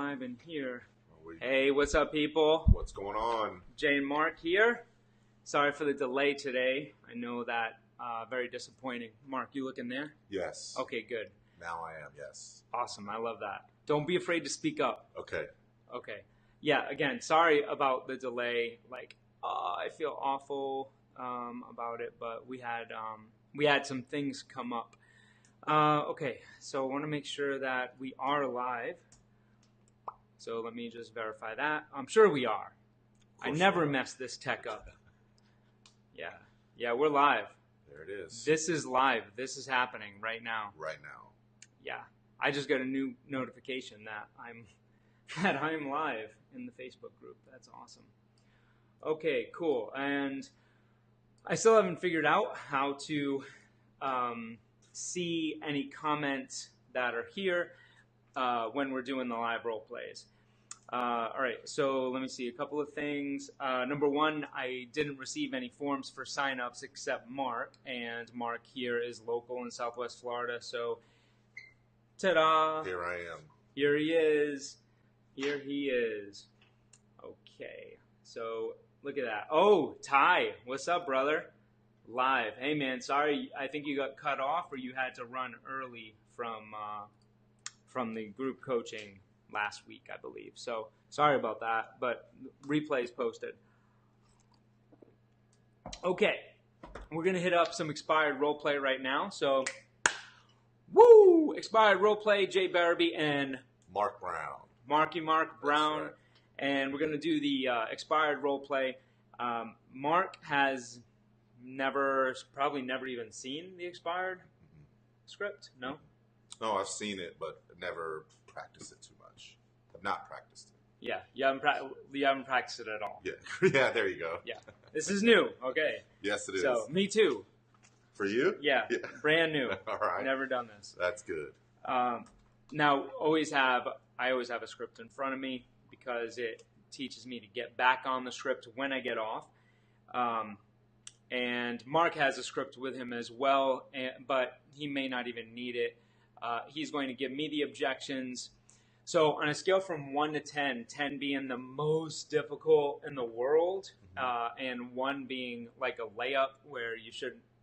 Live in here. Hey, what's up, people? What's going on? Jay and Mark here. Sorry for the delay today. I know that very disappointing. Mark, you looking there? Yes. Okay, good. Now I am, yes. Awesome. I love that. Don't be afraid to speak up. Okay. Okay. Yeah, again, sorry about the delay. I feel awful about it, but we had some things come up. Okay, so I want to make sure that we are live. So let me just verify that. I'm sure we are. I never mess this tech up. Yeah, we're live. There it is. This is live. This is happening right now. Right now. Yeah, I just got a new notification that I'm live in the Facebook group. That's awesome. Okay, cool. And I still haven't figured out how to see any comments that are here when we're doing the live role plays. All right, so let me see a couple of things. Number one, I didn't receive any forms for signups except Mark, and Mark here is local in Southwest Florida, so ta-da! Here I am. Here he is. Here he is. Okay, so look at that. Oh, Ty, what's up, brother? Live. Hey, man, sorry, I think you got cut off or you had to run early from the group coaching last week, I believe. So sorry about that, but replay's posted. Okay, we're going to hit up some expired roleplay right now. So, woo! Expired roleplay, Jay Barabee and Mark Brown. Mark Brown. Right. And we're going to do the expired roleplay. Mark has probably never even seen the expired script, no? No, I've seen it, but never practiced it too much. I've not practiced it. Yeah, you haven't practiced it at all. Yeah, yeah, there you go. Yeah, this is new. Okay. Yes, it is. So me too. For you? Yeah, brand new. All right. Never done this. That's good. Now, I always have a script in front of me because it teaches me to get back on the script when I get off. And Mark has a script with him as well, but he may not even need it. He's going to give me the objections. So on a scale from 1 to 10, 10 being the most difficult in the world, and 1 being like a layup where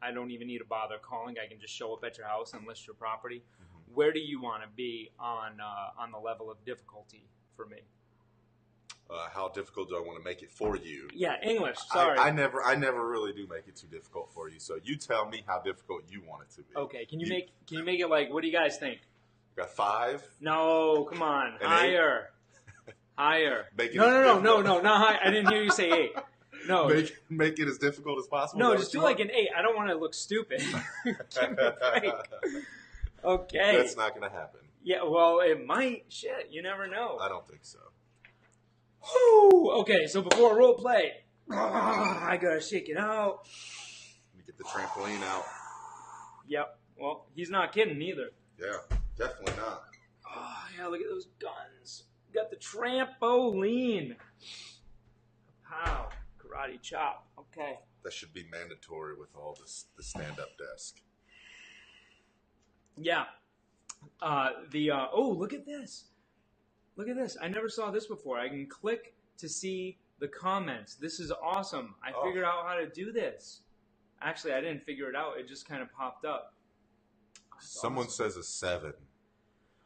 I don't even need to bother calling. I can just show up at your house and list your property. Where do you want to be on the level of difficulty for me? How difficult do I want to make it for you? Yeah, English. Sorry. I never really do make it too difficult for you. So you tell me how difficult you want it to be. Okay. Can you make it like? What do you guys think? Got 5? No, come on, higher. Higher. No, not high. I didn't hear you say 8. No. Make it as difficult as possible. No, just do like an 8. I don't want to look stupid. Give me a break. Okay. That's not going to happen. Yeah, well, it might. Shit, you never know. I don't think so. Whew. Okay, so before role play, I gotta shake it out. Let me get the trampoline out. Yep. Well, he's not kidding either. Yeah, definitely not. Oh, yeah, look at those guns. Got the trampoline. Pow. Karate chop. Okay. That should be mandatory with all the stand-up desk. Yeah. Oh, look at this. Look at this. I never saw this before. I can click to see the comments. This is awesome. I figured out how to do this. Actually, I didn't figure it out. It just kind of popped up. Someone says a 7.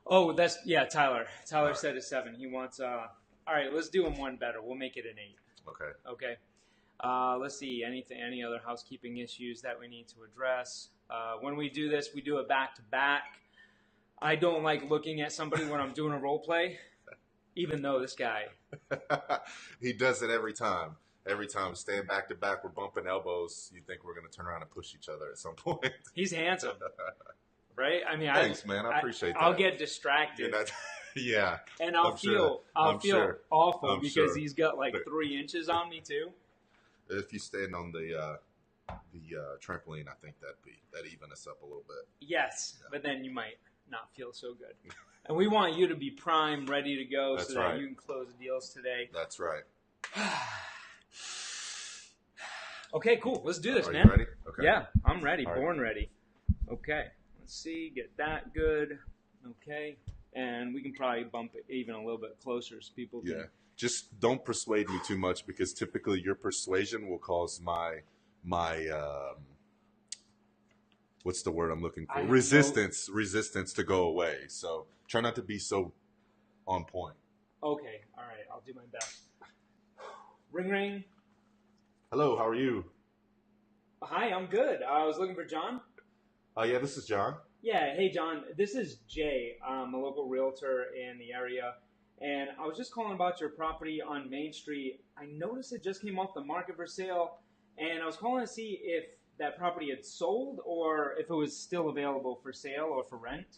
Oh, Tyler. Tyler said a 7. He wants, all right, let's do him one better. We'll make it an 8. Okay. Let's see. Any other housekeeping issues that we need to address? When we do this, we do it back-to-back. I don't like looking at somebody when I'm doing a role play, even though this guy. He does it every time. Every time, stand back to back, we're bumping elbows. You think we're going to turn around and push each other at some point. He's handsome, right? I mean, thanks, man. I appreciate that. I'll get distracted. Yeah. And I'll feel awful because he's got like 3 inches on me too. If you stand on the trampoline, I think that'd even us up a little bit. Yes, yeah. But then you might not feel so good. And we want you to be prime, ready to go. That's so that you can close deals today. That's right. Okay, cool. Let's do this, man. Are you ready? Okay. Yeah, I'm ready. All Born ready. Okay. Let's see. Get that good. Okay. and we can probably bump it even a little bit closer so people can. Yeah. Just don't persuade me too much, because typically your persuasion will cause my what's the word I'm looking for? Resistance to go away. So try not to be so on point. Okay, all right, I'll do my best. Ring, ring. Hello, how are you? Hi, I'm good. I was looking for John. Yeah, this is John. Yeah, hey John, this is Jay. I'm a local realtor in the area, and I was just calling about your property on Main Street. I noticed it just came off the market for sale, and I was calling to see if that property had sold or if it was still available for sale or for rent.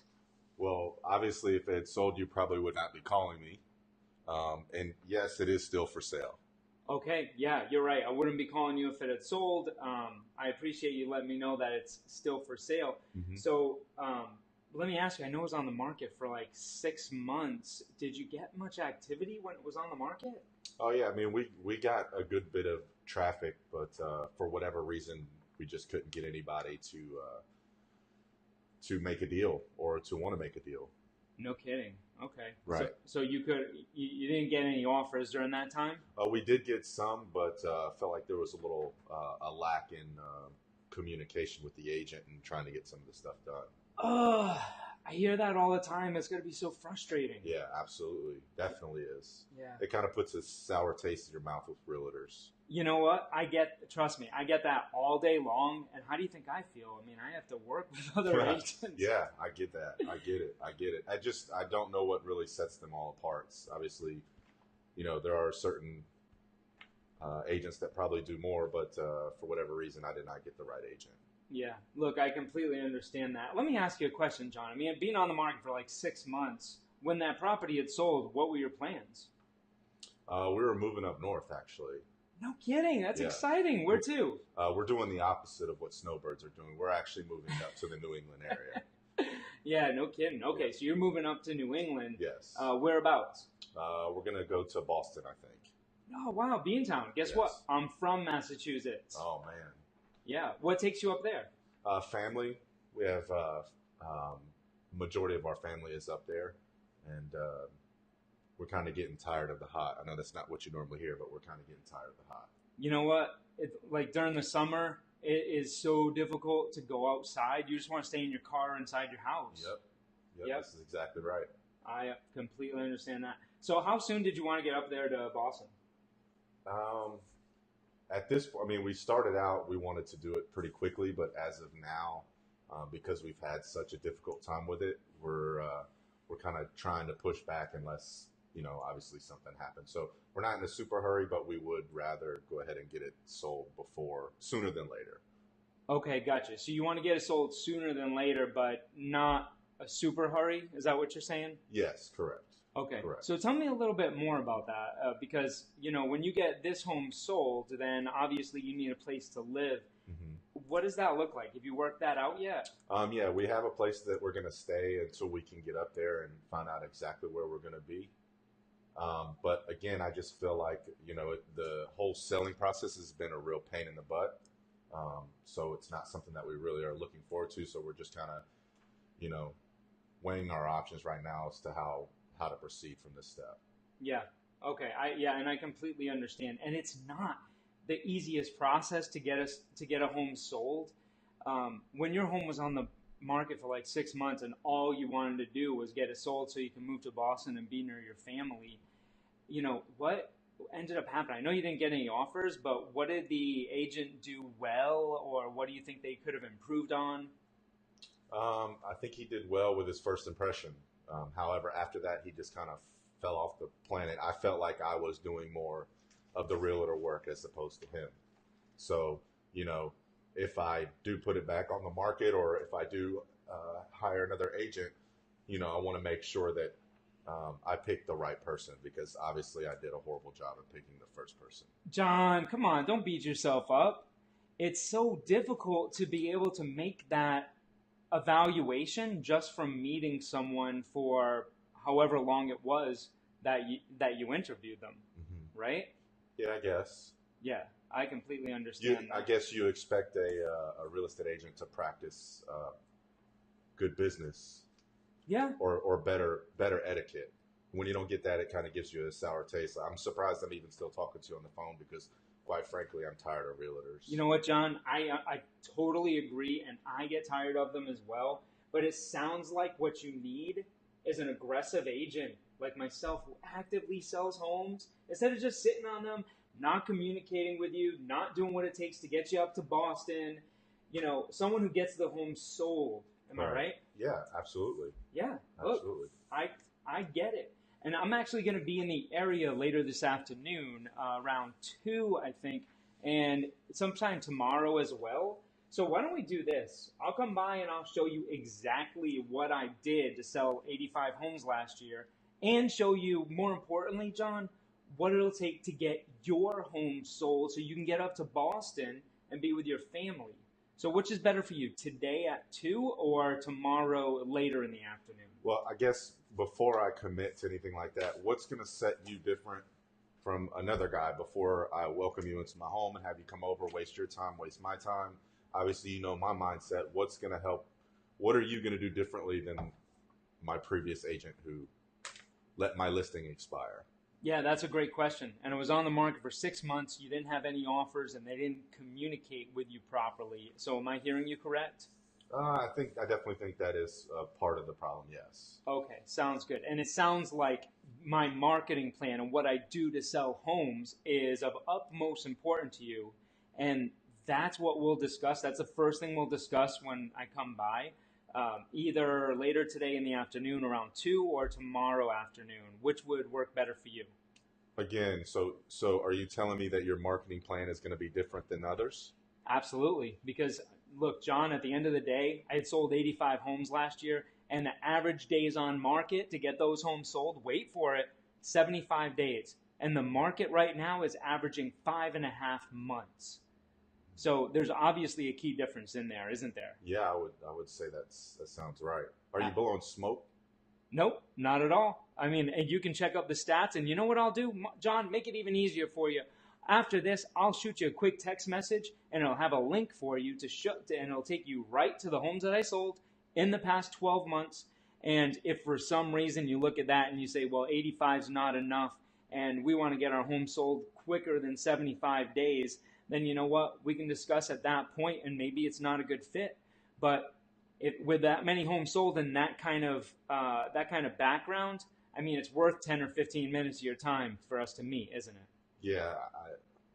Well, obviously, if it had sold, you probably would not be calling me. And yes, it is still for sale. Okay, yeah, you're right. I wouldn't be calling you if it had sold. I appreciate you letting me know that it's still for sale. Mm-hmm. So let me ask you, I know it was on the market for like 6 months. Did you get much activity when it was on the market? Oh, yeah. I mean, we got a good bit of traffic, but for whatever reason, we just couldn't get anybody to make a deal or to want to make a deal. No kidding. Okay. Right. So you didn't get any offers during that time? We did get some, but felt like there was a little a lack in communication with the agent and trying to get some of the stuff done. Oh, I hear that all the time. It's going to be so frustrating. Yeah, absolutely. Definitely is. Yeah. It kind of puts a sour taste in your mouth with realtors. You know what? Trust me, I get that all day long. And how do you think I feel? I mean, I have to work with other agents. Yeah, I get that. I get it. I don't know what really sets them all apart. Obviously, there are certain agents that probably do more, but for whatever reason, I did not get the right agent. Yeah. Look, I completely understand that. Let me ask you a question, John. I mean, being on the market for like 6 months, when that property had sold, what were your plans? We were moving up north, actually. No kidding. That's exciting. Where to? We're doing the opposite of what snowbirds are doing. We're actually moving up to the New England area. Yeah, no kidding. Okay, so you're moving up to New England. Yes. Whereabouts? We're going to go to Boston, I think. Oh, wow. Beantown. Guess what? I'm from Massachusetts. Oh, man. Yeah. What takes you up there? Family. We have majority of our family is up there. And we're kind of getting tired of the hot. I know that's not what you normally hear, but we're kind of getting tired of the hot. You know what? Like during the summer, it is so difficult to go outside. You just want to stay in your car inside your house. Yep. This is exactly right. I completely understand that. So how soon did you want to get up there to Boston? At this point, I mean, we started out, we wanted to do it pretty quickly, but as of now, because we've had such a difficult time with it, we're kind of trying to push back unless, obviously something happens. So we're not in a super hurry, but we would rather go ahead and get it sold sooner than later. Okay, gotcha. So you want to get it sold sooner than later, but not a super hurry? Is that what you're saying? Yes, correct. Okay. Correct. So tell me a little bit more about that, because, when you get this home sold, then obviously you need a place to live. Mm-hmm. What does that look like? Have you worked that out yet? Yeah, we have a place that we're going to stay until we can get up there and find out exactly where we're going to be. But again, I just feel like, the whole selling process has been a real pain in the butt. So it's not something that we really are looking forward to. So we're just kind of, weighing our options right now as to how to proceed from this step. Yeah. Okay. And I completely understand. And it's not the easiest process to get a home sold. When your home was on the market for like 6 months and all you wanted to do was get it sold so you can move to Boston and be near your family, what ended up happening? I know you didn't get any offers, but what did the agent do well, or what do you think they could have improved on? I think he did well with his first impression. However, after that, he just kind of fell off the planet. I felt like I was doing more of the realtor work as opposed to him. So, if I do put it back on the market or if I do hire another agent, I want to make sure that I pick the right person, because obviously I did a horrible job of picking the first person. John, come on, don't beat yourself up. It's so difficult to be able to make that evaluation just from meeting someone for however long it was that you interviewed them, mm-hmm. right? Yeah, I guess. Yeah, I completely understand. I guess you expect a real estate agent to practice good business Yeah. or better etiquette. When you don't get that, it kind of gives you a sour taste. I'm surprised I'm even still talking to you on the phone because, quite frankly, I'm tired of realtors. You know what, John? I totally agree, and I get tired of them as well. But it sounds like what you need is an aggressive agent like myself who actively sells homes instead of just sitting on them, not communicating with you, not doing what it takes to get you up to Boston. You know, someone who gets the home sold. Am I right? Yeah, absolutely. Yeah. Absolutely. Look, I get it. And I'm actually going to be in the area later this afternoon, around 2, I think, and sometime tomorrow as well. So why don't we do this? I'll come by and I'll show you exactly what I did to sell 85 homes last year and show you, more importantly, John, what it'll take to get your home sold so you can get up to Boston and be with your family. So which is better for you, today at 2 or tomorrow later in the afternoon? Well, I guess before I commit to anything like that, what's going to set you different from another guy before I welcome you into my home and have you come over, waste your time, waste my time? Obviously, you know my mindset. What's going to help? What are you going to do differently than my previous agent who let my listing expire? Yeah, that's a great question. And it was on the market for 6 months. You didn't have any offers, and they didn't communicate with you properly. So am I hearing you correct? I definitely think that is part of the problem. Yes. Okay, sounds good. And it sounds like my marketing plan and what I do to sell homes is of utmost importance to you. And that's what we'll discuss. That's the first thing we'll discuss when I come by. Either later today in the afternoon around 2 or tomorrow afternoon. Which would work better for you? Again, so are you telling me that your marketing plan is going to be different than others? Absolutely. Because, look, John, at the end of the day, I had sold 85 homes last year, and the average days on market to get those homes sold, wait for it, 75 days. And the market right now is averaging 5.5 months. So there's obviously a key difference in there, isn't there? Yeah, I would say that sounds right. Are you blowing smoke? Nope, not at all. I mean, and you can check up the stats, and you know what I'll do, John? Make it even easier for you. After this, I'll shoot you a quick text message, and it'll have a link for you and it'll take you right to the homes that I sold in the past 12 months. And if for some reason you look at that and you say, well, 85 is not enough, and we want to get our home sold quicker than 75 days, then you know what? We can discuss at that point, and maybe it's not a good fit. But with that many homes sold and that kind of background, I mean, it's worth 10 or 15 minutes of your time for us to meet, isn't it? Yeah,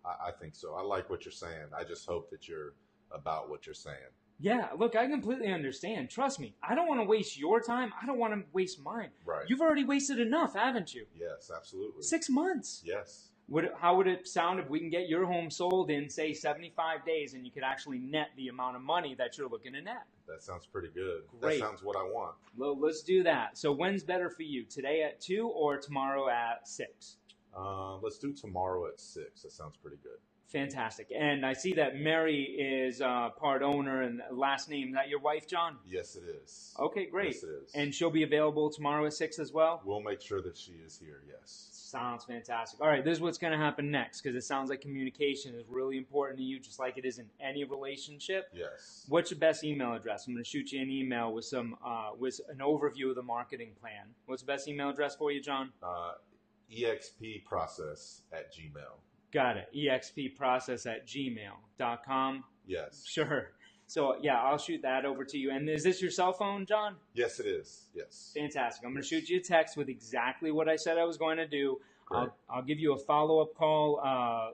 I think so. I like what you're saying. I just hope that you're about what you're saying. Yeah, look, I completely understand. Trust me, I don't want to waste your time. I don't want to waste mine. Right. You've already wasted enough, haven't you? Yes, absolutely. 6 months. Yes. How would it sound if we can get your home sold in, say, 75 days and you could actually net the amount of money that you're looking to net? That sounds pretty good. Great. That sounds what I want. Well, let's do that. So when's better for you, today at 2 or tomorrow at 6? Let's do tomorrow at 6. That sounds pretty good. Fantastic. And I see that Mary is part owner and last name. Is that your wife, John? Yes, it is. Okay, great. Yes, it is. And she'll be available tomorrow at 6 as well? We'll make sure that she is here, yes. Sounds fantastic. All right, this is what's going to happen next because it sounds like communication is really important to you, just like it is in any relationship. Yes. What's your best email address? I'm going to shoot you an email with with an overview of the marketing plan. What's the best email address for you, John? expprocess@gmail. Got it. expprocess@gmail.com. Yes. Sure. So, yeah, I'll shoot that over to you. And is this your cell phone, John? Yes, it is. Yes. Fantastic. I'm going to shoot you a text with exactly what I said I was going to do. I'll give you a follow-up call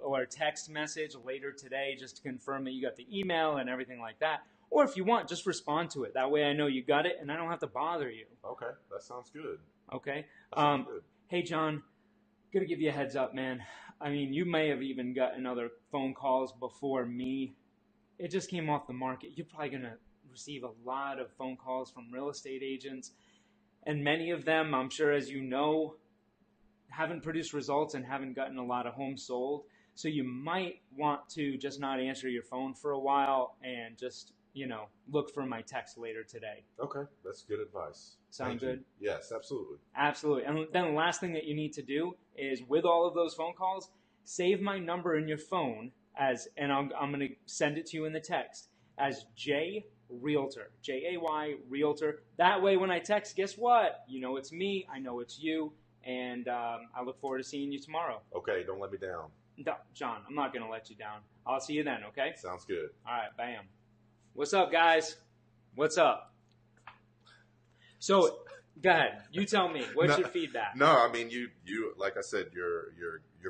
or a text message later today just to confirm that you got the email and everything like that. Or if you want, just respond to it. That way I know you got it and I don't have to bother you. Okay. That sounds good. Okay. That sounds good. Hey, John, going to give you a heads up, man. I mean, you may have even gotten other phone calls before me. It just came off the market. You're probably going to receive a lot of phone calls from real estate agents. And many of them, I'm sure, as you know, haven't produced results and haven't gotten a lot of homes sold. So you might want to just not answer your phone for a while and just, look for my text later today. Okay. That's good advice. Sound good? Yes, absolutely. Absolutely. And then the last thing that you need to do is, with all of those phone calls, save my number in your phone and I'm going to send it to you in the text as J Realtor. Jay Realtor. That way, when I text, guess what? You know it's me. I know it's you. And I look forward to seeing you tomorrow. Okay, don't let me down. No, John, I'm not going to let you down. I'll see you then, okay? Sounds good. All right, bam. What's up, guys? What's up? So, go ahead. You tell me. What's your feedback? No, I mean you like I said, you're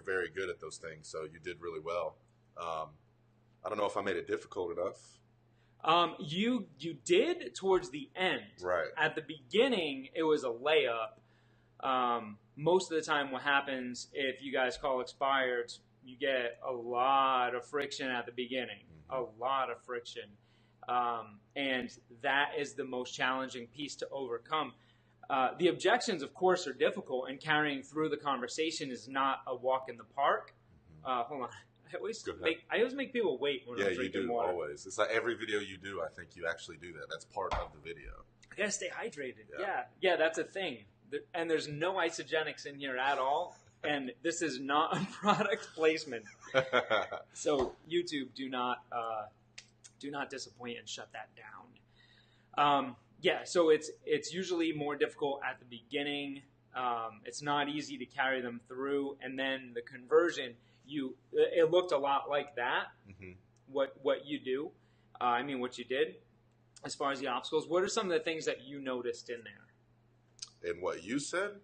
very good at those things. So you did really well. I don't know if I made it difficult enough. You did towards the end. Right. At the beginning, it was a layup. Most of the time, what happens if you guys call expired, you get a lot of friction at the beginning. A lot of friction. And that is the most challenging piece to overcome. The objections, of course, are difficult, and carrying through the conversation is not a walk in the park. Hold on. I always make people wait when I'm drinking water. Always. It's like every video you do, I think you actually do that. That's part of the video. I gotta stay hydrated. Yeah, that's a thing. And there's no isogenics in here at all. And this is not a product placement. So YouTube, do not disappoint and shut that down. So it's usually more difficult at the beginning. It's not easy to carry them through, and then the conversion, it looked a lot like that. What you do, what you did, as far as the obstacles. What are some of the things that you noticed in there? In what you said?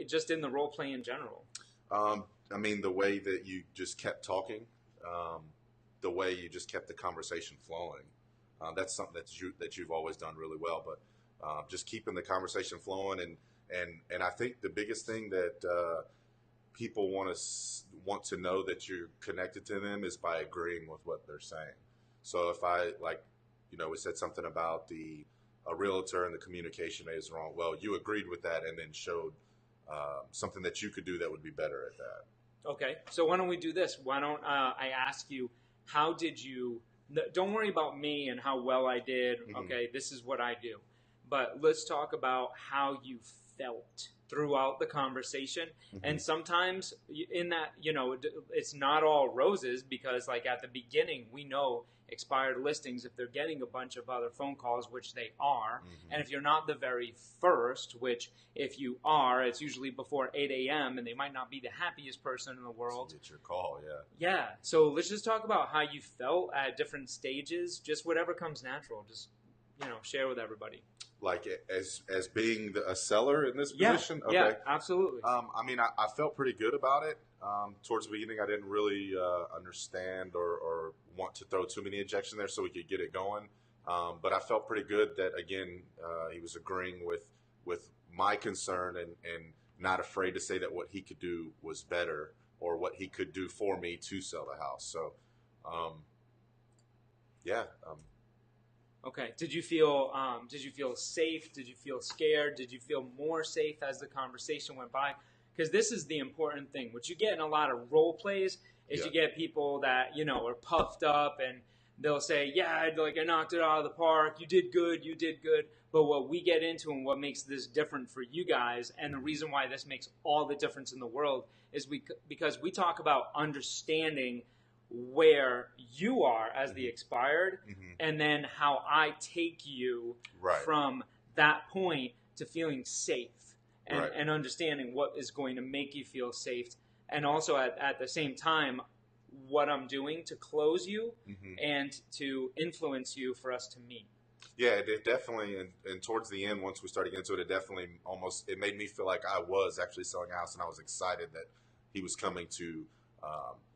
Just in the role play in general. The way that you just kept talking, the way you just kept the conversation flowing. That's something that you've always done really well. But just keeping the conversation flowing, and I think the biggest thing that people want to know that you're connected to them is by agreeing with what they're saying. So if we said something about a realtor and the communication is wrong. Well, you agreed with that and then showed something that you could do that would be better at that. Okay, so why don't we do this? Why don't I ask you, how did you? Don't worry about me and how well I did. Okay, this is what I do. But let's talk about how you felt throughout the conversation. And sometimes in that, it's not all roses, because like at the beginning, we know expired listings, if they're getting a bunch of other phone calls, which they are, and if you're not the very first, which if you are, it's usually before 8 a.m. and they might not be the happiest person in the world. It's your call, Yeah, so let's just talk about how you felt at different stages, just whatever comes natural, just, share with everybody. Like as being a seller in this position? Okay. Yeah, absolutely. I felt pretty good about it. Towards the beginning, I didn't really understand or want to throw too many objections there so we could get it going. But I felt pretty good that, again, he was agreeing with my concern and not afraid to say that what he could do was better or what he could do for me to sell the house. So, Okay. Did you feel safe? Did you feel scared? Did you feel more safe as the conversation went by? Because this is the important thing. What you get in a lot of role plays is you get people that, are puffed up and they'll say, I knocked it out of the park. You did good. But what we get into and what makes this different for you guys, and the reason why this makes all the difference in the world, is because we talk about understanding where you are as the expired, and then how I take you from that point to feeling safe and understanding what is going to make you feel safe, and also at the same time what I'm doing to close you and to influence you for us to meet. Yeah, it definitely, and towards the end, once we started getting into it, it definitely it made me feel like I was actually selling a house, and I was excited that he was coming to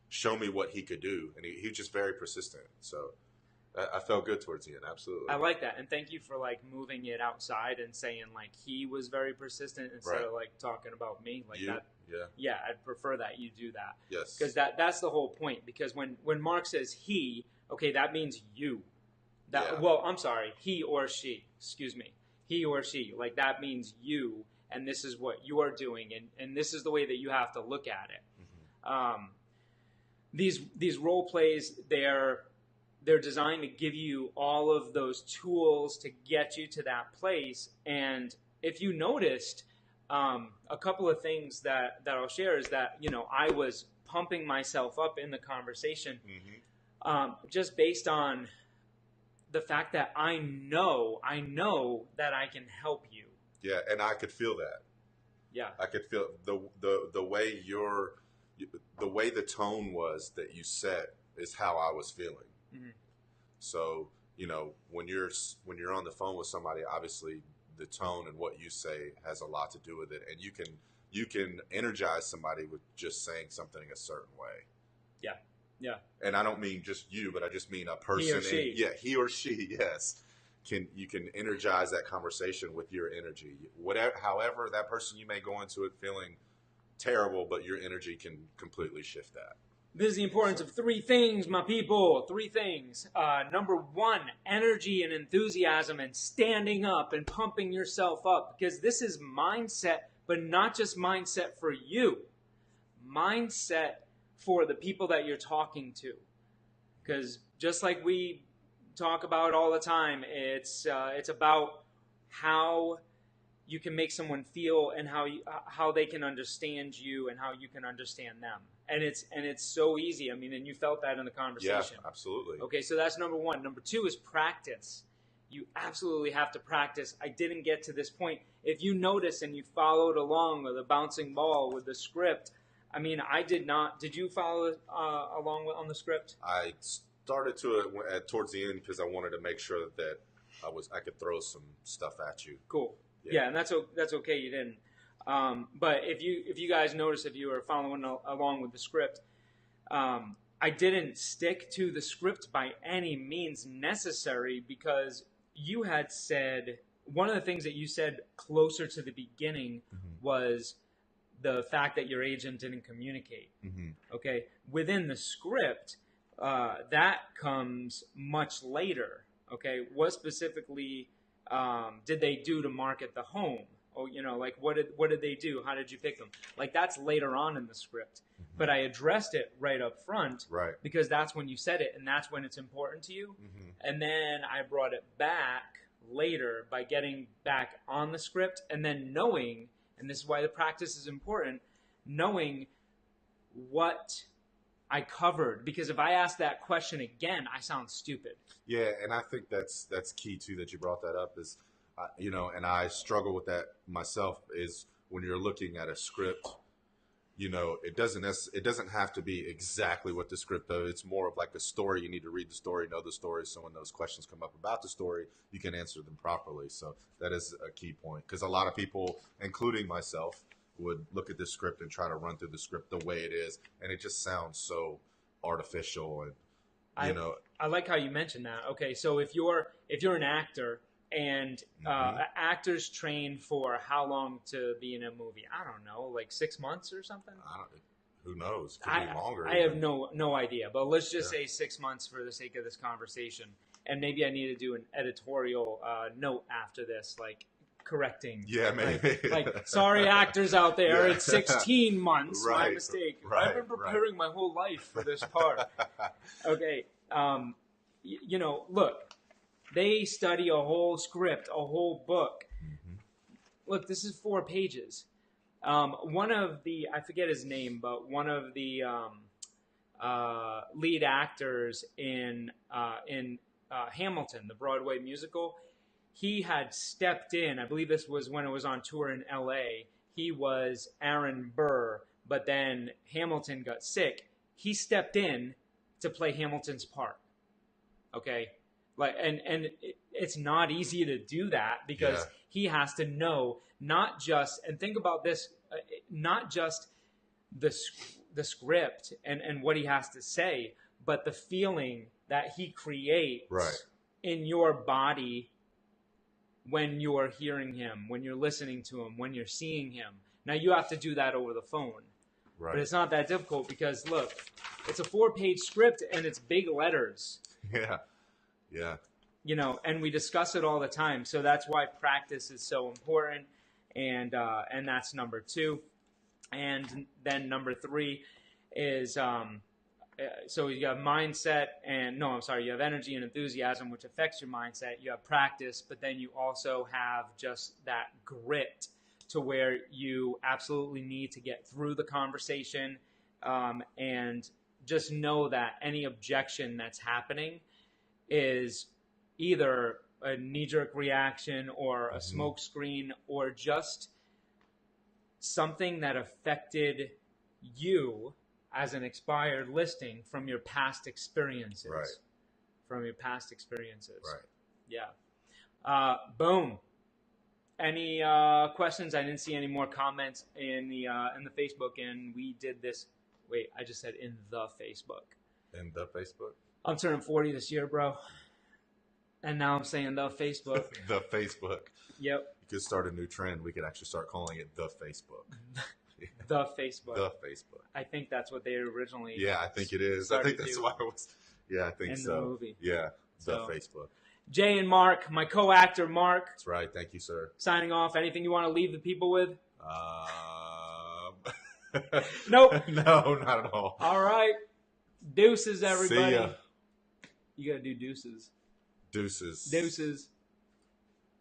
show me what he could do, and he was just very persistent. So I felt good towards the end. Absolutely, I like that, and thank you for moving it outside and saying he was very persistent instead of talking about me that. Yeah, I'd prefer that you do that. Yes, because that's the whole point. Because when Mark says he, okay, that means you. Well, I'm sorry, he or she. Excuse me, he or she. That means you, and this is what you are doing, and this is the way that you have to look at it. These role plays, they're designed to give you all of those tools to get you to that place. And if you noticed, a couple of things that I'll share is that I was pumping myself up in the conversation, just based on the fact that I know that I can help you. Yeah, and I could feel that. Yeah. I could feel the way the way the tone was that you set is how I was feeling. Mm-hmm. So, when you're on the phone with somebody, obviously the tone and what you say has a lot to do with it, and you can energize somebody with just saying something a certain way. Yeah. Yeah. And I don't mean just you, but I just mean a person. He or she. He or she, yes. You can energize that conversation with your energy. However, that person, you may go into it feeling terrible, but your energy can completely shift that. This is the importance of 3 things, my people. 3 things. Number 1, energy and enthusiasm and standing up and pumping yourself up, because this is mindset, but not just mindset for you. Mindset for the people that you're talking to. Because just like we talk about all the time, it's about how you can make someone feel and how they can understand you and how you can understand them. And it's so easy. I mean, and you felt that in the conversation. Yeah, absolutely. Okay, so that's number 1. Number 2 is practice. You absolutely have to practice. I didn't get to this point. If you notice and you followed along with the bouncing ball with the script, I mean, I did not. Did you follow along on the script? I started to towards the end because I wanted to make sure that I could throw some stuff at you. Cool. Yeah, and that's okay. You didn't. But if you guys notice, if you were following along with the script, I didn't stick to the script by any means necessary, because you had said, one of the things that you said closer to the beginning was the fact that your agent didn't communicate. Okay, within the script, that comes much later. Okay, what specifically did they do to market the home? Oh, like what did they do? How did you pick them? Like, that's later on in the script, but I addressed it right up front, right? Because that's when you said it, and that's when it's important to you. And then I brought it back later by getting back on the script, and then knowing, and this is why the practice is important, knowing what I covered, because if I ask that question again, I sound stupid. Yeah, and I think that's key too that you brought that up is, and I struggle with that myself, is when you're looking at a script, it doesn't have to be exactly what the script does. It's more of like a story. You need to read the story, know the story, so when those questions come up about the story, you can answer them properly. So that is a key point, because a lot of people, including myself, would look at this script and try to run through the script the way it is, and it just sounds so artificial. And I like how you mentioned that. Okay, so if you're an actor, and actors train for how long to be in a movie? I don't know, like 6 months or something. Who knows? Could be longer. I have no idea, but let's just say 6 months for the sake of this conversation. And maybe I need to do an editorial note after this, like correcting. Yeah, maybe. Like sorry, actors out there, it's 16 months. Right, my mistake. Right, I've been preparing my whole life for this part. Okay, look, they study a whole script, a whole book. Look, this is 4 pages. One of the, I forget his name, but one of the lead actors in Hamilton, the Broadway musical, he had stepped in. I believe this was when it was on tour in L.A. He was Aaron Burr, but then Hamilton got sick. He stepped in to play Hamilton's part. Okay, and it's not easy to do that, because he has to know not just, and think about this, not just the script and what he has to say, but the feeling that he creates in your body when you're hearing him, when you're listening to him, when you're seeing him. Now, you have to do that over the phone. Right. But it's not that difficult, because, look, it's a 4-page script and it's big letters. Yeah. Yeah. And we discuss it all the time. So that's why practice is so important. And that's number 2. And then number 3 is, so you have mindset you have energy and enthusiasm, which affects your mindset. You have practice, but then you also have just that grit to where you absolutely need to get through the conversation, and just know that any objection that's happening is either a knee-jerk reaction or a smoke screen or just something that affected you as an expired listing from your past experiences. Right. From your past experiences. Right. Yeah. Boom. Any questions? I didn't see any more comments in the Facebook, and we did this. Wait, I just said in the Facebook. In the Facebook? I'm turning 40 this year, bro. And now I'm saying the Facebook. The Facebook. Yep. You could start a new trend. We could actually start calling it the Facebook. The Facebook. The Facebook. I think that's what they originally. Yeah, I think it is. I think that's why it was. Yeah, I think in so. The movie. Yeah, the Facebook. Jay and Mark, my co-actor Mark. That's right. Thank you, sir. Signing off. Anything you want to leave the people with? Nope. No, not at all. All right. Deuces, everybody. See ya. You gotta do deuces. Deuces. Deuces.